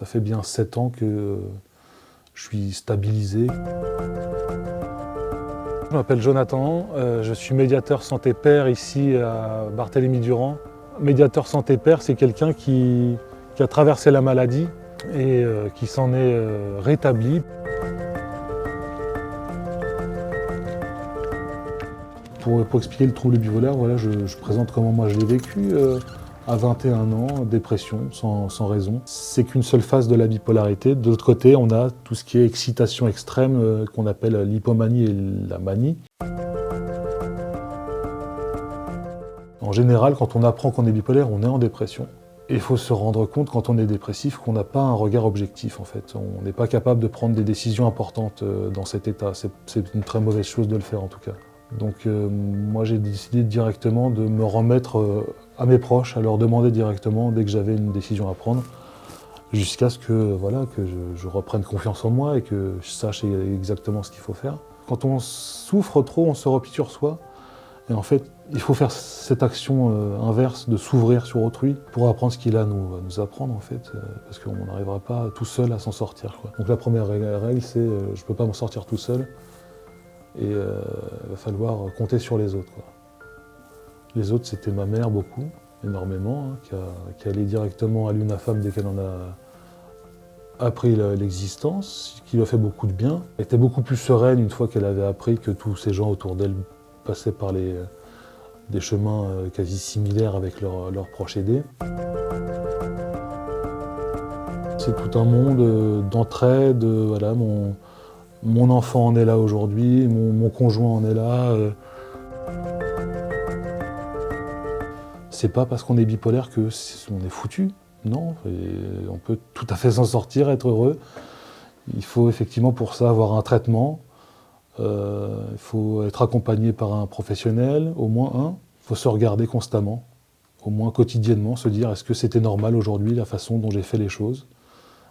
Ça fait bien 7 ans que je suis stabilisé. Je m'appelle Jonathan, je suis médiateur santé-père ici à Barthélemy-Durand. Médiateur santé-père, c'est quelqu'un qui a traversé la maladie et qui s'en est rétabli. Pour expliquer le trouble bipolaire, voilà, je présente comment moi je l'ai vécu. À 21 ans, dépression, sans raison. C'est qu'une seule phase de la bipolarité. De l'autre côté, on a tout ce qui est excitation extrême, qu'on appelle l'hypomanie et la manie. En général, quand on apprend qu'on est bipolaire, on est en dépression. Et il faut se rendre compte, quand on est dépressif, qu'on n'a pas un regard objectif, en fait. On n'est pas capable de prendre des décisions importantes dans cet état. C'est une très mauvaise chose de le faire, en tout cas. Donc moi j'ai décidé directement de me remettre à mes proches, à leur demander directement dès que j'avais une décision à prendre, jusqu'à ce que, voilà, que je reprenne confiance en moi et que je sache exactement ce qu'il faut faire. Quand on souffre trop, on se replie sur soi. Et en fait, il faut faire cette action inverse de s'ouvrir sur autrui pour apprendre ce qu'il a à nous apprendre, en fait, parce qu'on n'arrivera pas tout seul à s'en sortir, quoi. Donc la première règle, c'est je ne peux pas m'en sortir tout seul. Et il va falloir compter sur les autres, quoi. Les autres, c'était ma mère, beaucoup, énormément, hein, qui allait directement à l'UNAFAM dès qu'elle en a appris l'existence, qui lui a fait beaucoup de bien. Elle était beaucoup plus sereine une fois qu'elle avait appris que tous ces gens autour d'elle passaient par des chemins quasi similaires avec leurs proches aidés. C'est tout un monde d'entraide, voilà, mon enfant en est là aujourd'hui, mon conjoint en est là. C'est pas parce qu'on est bipolaire qu'on est foutu, non. On peut tout à fait s'en sortir, être heureux. Il faut effectivement pour ça avoir un traitement. Il faut être accompagné par un professionnel, au moins un. Il faut se regarder constamment, au moins quotidiennement, se dire est-ce que c'était normal aujourd'hui la façon dont j'ai fait les choses.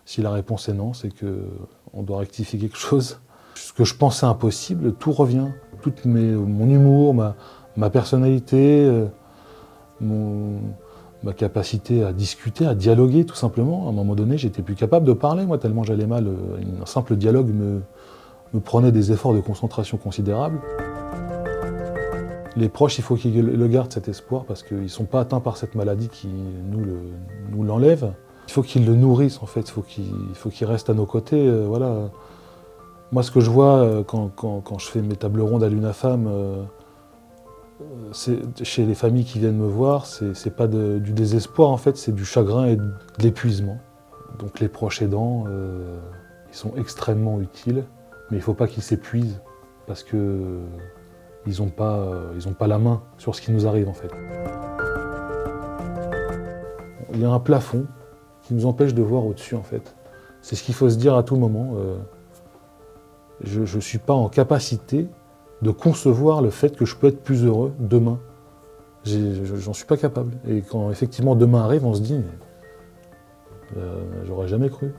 Si la réponse est non, c'est qu'on doit rectifier quelque chose. Ce que je pensais impossible, tout revient. Mon humour, ma personnalité, ma capacité à discuter, à dialoguer tout simplement. À un moment donné, j'étais plus capable de parler, moi, tellement j'allais mal. Un simple dialogue me prenait des efforts de concentration considérables. Les proches, il faut qu'ils le gardent cet espoir parce qu'ils ne sont pas atteints par cette maladie qui nous l'enlève. Il faut qu'ils le nourrissent en fait, il faut qu'ils restent à nos côtés. Voilà. Moi, ce que je vois quand je fais mes tables rondes à l'UNAFAM, chez les familles qui viennent me voir, c'est pas du désespoir en fait, c'est du chagrin et de l'épuisement. Donc les proches aidants, ils sont extrêmement utiles, mais il ne faut pas qu'ils s'épuisent parce qu'ils n'ont pas la main sur ce qui nous arrive en fait. Il y a un plafond qui nous empêche de voir au-dessus en fait. C'est ce qu'il faut se dire à tout moment. Je ne suis pas en capacité de concevoir le fait que je peux être plus heureux demain. J'en suis pas capable. Et quand effectivement demain arrive, on se dit, j'aurais jamais cru.